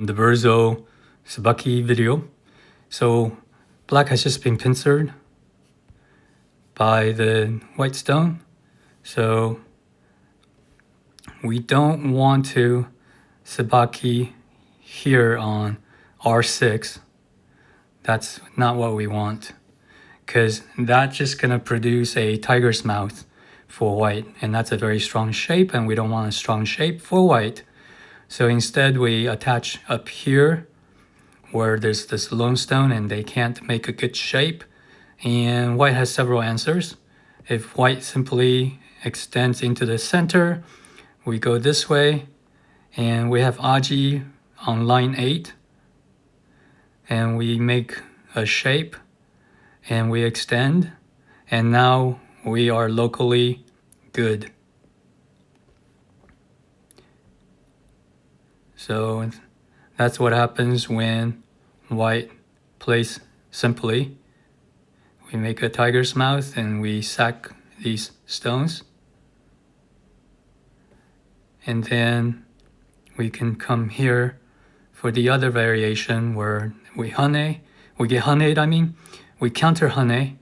the Burzo Sabaki video. So black has just been pincered by the white stone. So we don't want to Sabaki here on R6. That's not what we want, because that's just going to produce a tiger's mouth for white, and that's a very strong shape, and we don't want a strong shape for white. So instead we attach up here where there's this lone stone and they can't make a good shape, and white has several answers. If white simply extends into the center, we go this way, and we have Aji on line 8, and we make a shape and we extend, and now we are locally good. So that's what happens when white plays simply. We make a tiger's mouth and we sack these stones. And then we can come here for the other variation where we get hane, we counter hane.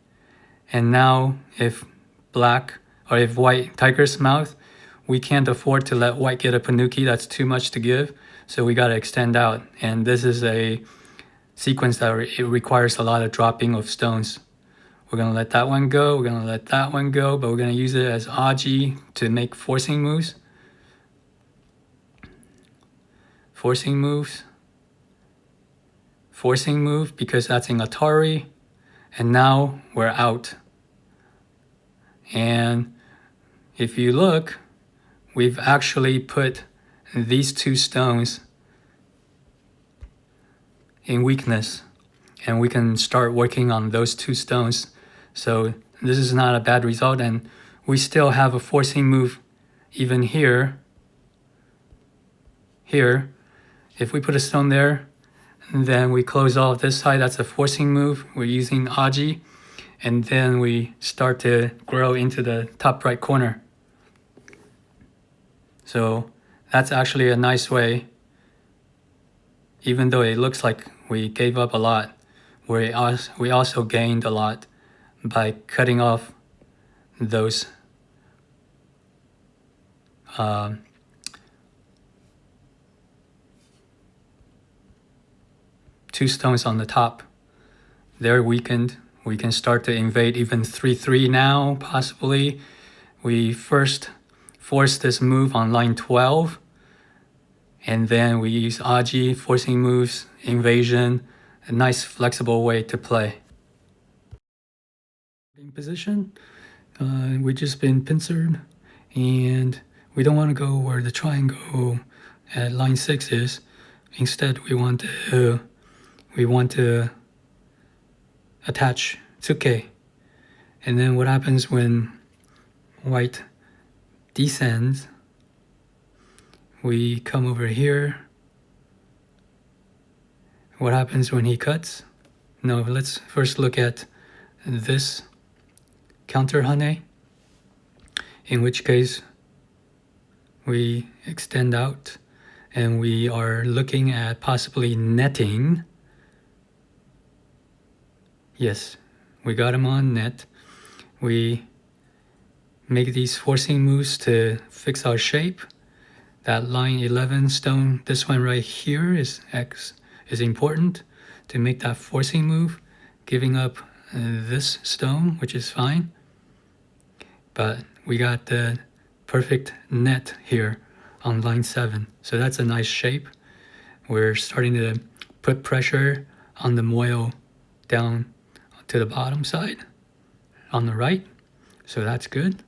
And now if black, or if white tiger's mouth, we can't afford to let white get a panuki. That's too much to give. So we got to extend out. And this is a sequence that it requires a lot of dropping of stones. We're going to let that one go. We're going to let that one go. But we're going to use it as aji to make forcing moves. Forcing move, because that's in Atari. And now we're out. And if you look, we've actually put these two stones in weakness, and we can start working on those two stones. So this is not a bad result, and we still have a forcing move even here. If we put a stone there, and then we close off this side, that's a forcing move. We're using aji, and then we start to grow into the top right corner. So that's actually a nice way, even though it looks like we gave up a lot, we also gained a lot by cutting off those two stones on the top. They're weakened. We can start to invade even 3-3 now, possibly. We first force this move on line 12, and then we use aji, forcing moves, invasion, a nice flexible way to play. In position, we've just been pincered, and we don't want to go where the triangle at line 6 is. Instead, we want to attach tsuke. And then what happens when white descends, we come over here. What happens when he cuts? No, let's first look at this counter hane, in which case we extend out and we are looking at possibly netting. Yes, we got him on net. We make these forcing moves to fix our shape. That line 11 stone, this one right here is important to make that forcing move, giving up this stone, which is fine. But we got the perfect net here on line 7. So that's a nice shape. We're starting to put pressure on the moil down to the bottom side on the right. So that's good.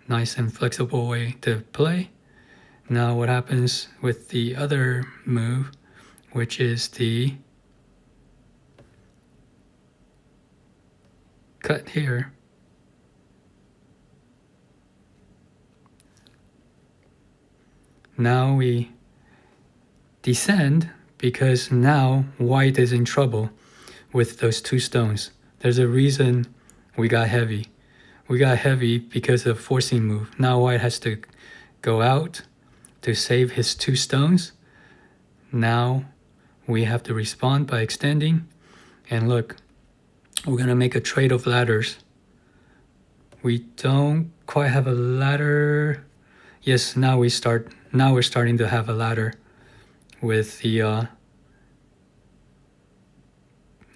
Nice and flexible way to play. Now what happens with the other move, which is the cut here. Now we descend, because now white is in trouble with those two stones. There's a reason we got heavy. We got heavy because of forcing move. Now white has to go out to save his two stones. Now we have to respond by extending. And look, we're gonna make a trade of ladders. We don't quite have a ladder. Yes, now we're starting to have a ladder with the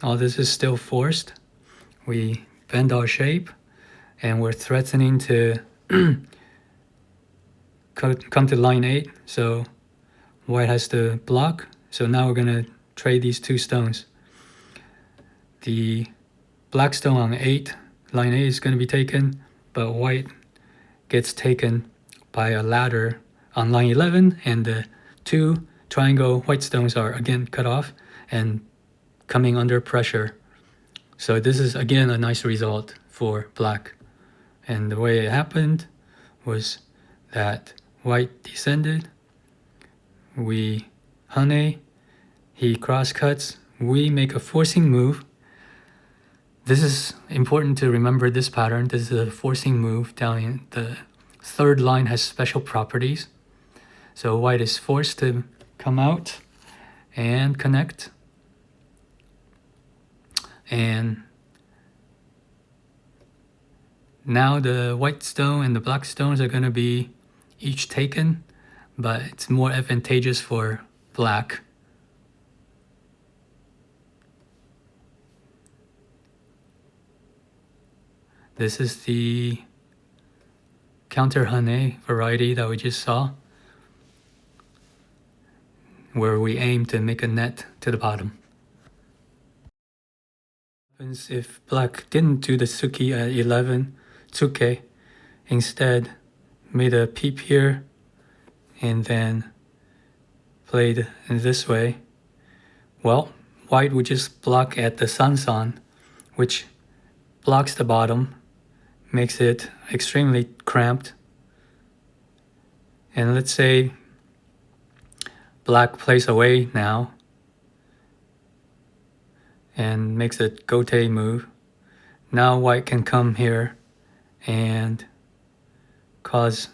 all this is still forced. We bend our shape and we're threatening to come to line 8. So white has to block. So now we're gonna trade these two stones. The black stone on 8, line 8 is gonna be taken, but white gets taken by a ladder on line 11, and the two triangle white stones are again cut off and coming under pressure. So this is again a nice result for black. And the way it happened was that white descended, we hane, he cross cuts, we make a forcing move. This is important to remember this pattern. This is a forcing move down in the third line has special properties. So white is forced to come out and connect. And now the white stone and the black stones are going to be each taken, but it's more advantageous for black. This is the counter hane variety that we just saw, where we aim to make a net to the bottom. What happens if black didn't do the tsuki at 11, tsuke, instead made a peep here and then played in this way? Well, white would just block at the sansan, which blocks the bottom, makes it extremely cramped. And let's say black plays away now and makes a gote move. Now white can come here and cause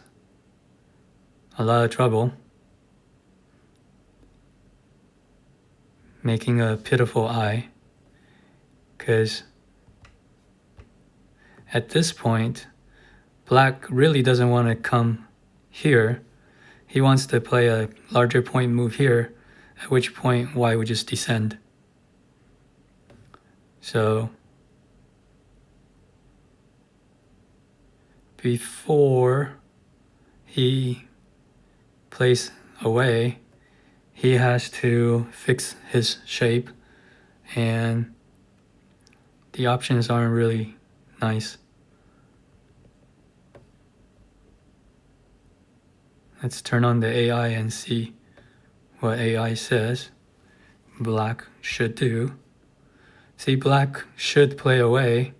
a lot of trouble, making a pitiful eye, because at this point, black really doesn't want to come here. He wants to play a larger point move here, at which point white would just descend. So before he plays away, he has to fix his shape, and the options aren't really nice. Let's turn on the AI and see what AI says black should do. See, black should play away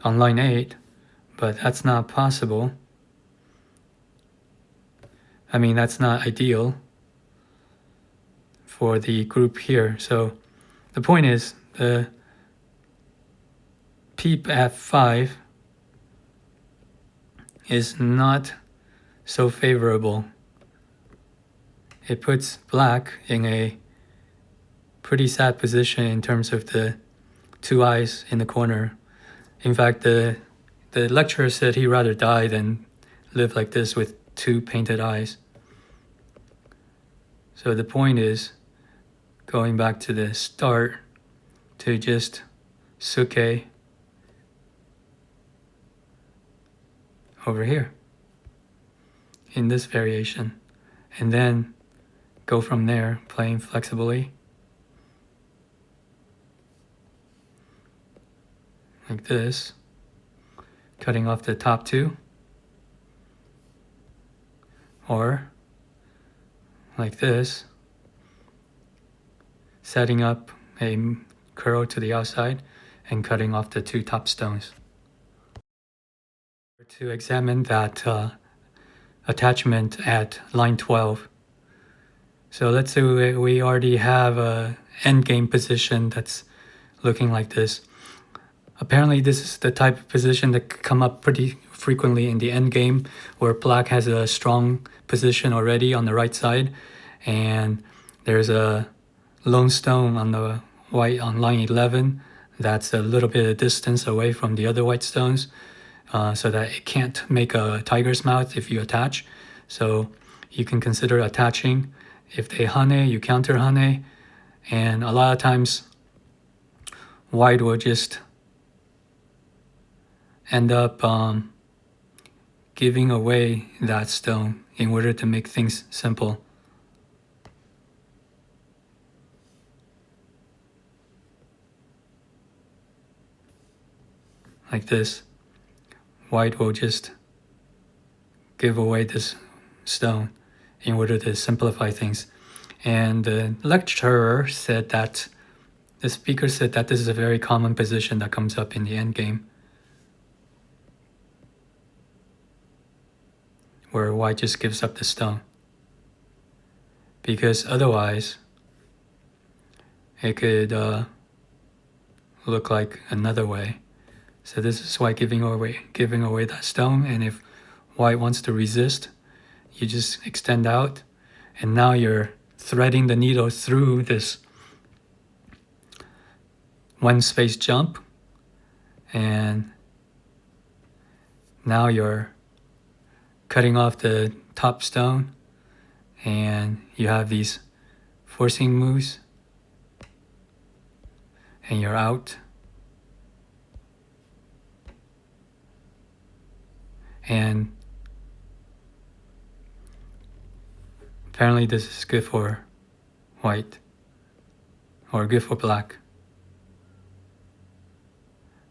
on line 8, but that's not possible. I mean, that's not ideal for the group here. So the point is, the peep at 5 is not so favorable. It puts black in a pretty sad position in terms of the two eyes in the corner. In fact, the lecturer said he'd rather die than live like this with two painted eyes. So the point is, going back to the start, to just tsuke over here in this variation, and then go from there, playing flexibly like this, cutting off the top two, or like this, setting up a curl to the outside and cutting off the two top stones. To examine that attachment at line 12. So let's say we already have a endgame position that's looking like this. Apparently this is the type of position that could come up pretty frequently in the endgame, where black has a strong position already on the right side, and There's a lone stone on the white on line 11 that's a little bit of distance away from the other white stones, so that it can't make a tiger's mouth if you attach. So you can consider attaching. If they hane, you counter hane, and a lot of times white will just end up giving away that stone in order to make things simple. Like this, white will just give away this stone in order to simplify things. And the lecturer said that, the speaker said that this is a very common position that comes up in the endgame, where white just gives up the stone. Because otherwise, it could look like another way. So this is why giving away that stone, and if white wants to resist, you just extend out, and now you're threading the needle through this one space jump, and now you're cutting off the top stone, and you have these forcing moves, and you're out. And apparently this is good for white, or good for black.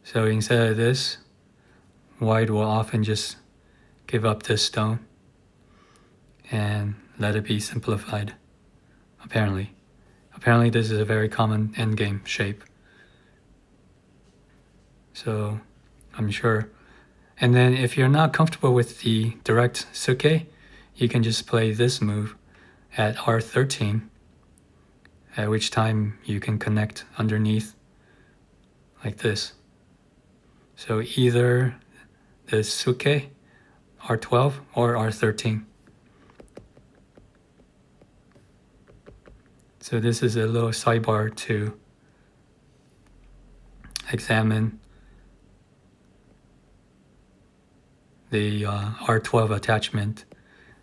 So instead of this, white will often just give up this stone and let it be simplified, apparently. Apparently this is a very common endgame shape. So I'm sure. And then if you're not comfortable with the direct suke, you can just play this move at R13, at which time you can connect underneath like this. So either the suke, R12, or R13. So this is a little sidebar to examine the R12 attachment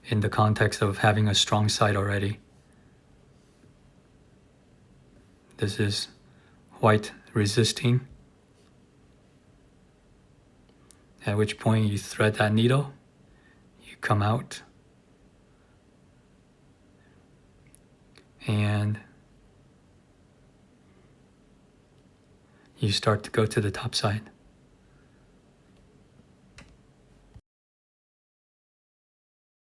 in the context of having a strong side already. This is white resisting, at which point you thread that needle, you come out, and you start to go to the top side.